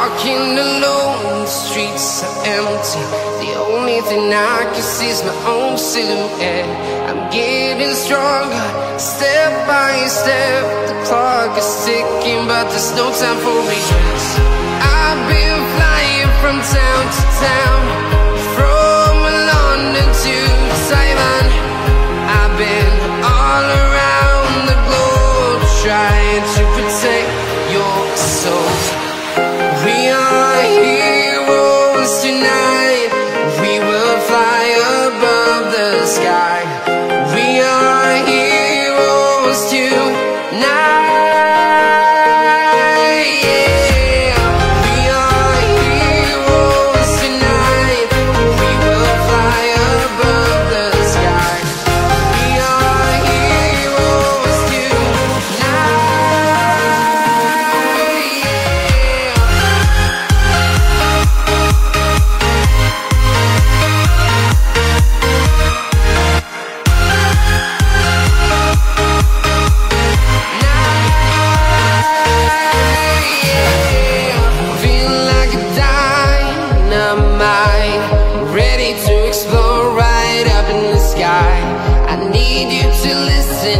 walking alone, the streets are empty. The only thing I can see is my own silhouette. I'm getting stronger, step by step. The clock is ticking, but there's no time for regrets. I've been flying from town to town, from London to Taiwan. I've been all around the globe, trying to protect your soul. We are heroes tonight. We will fly above the sky. We are heroes tonight. Yeah. We are heroes tonight. We will fly above the sky. We are heroes tonight. Feeling like a dynamite, ready to explode right up in the sky. I need you to listen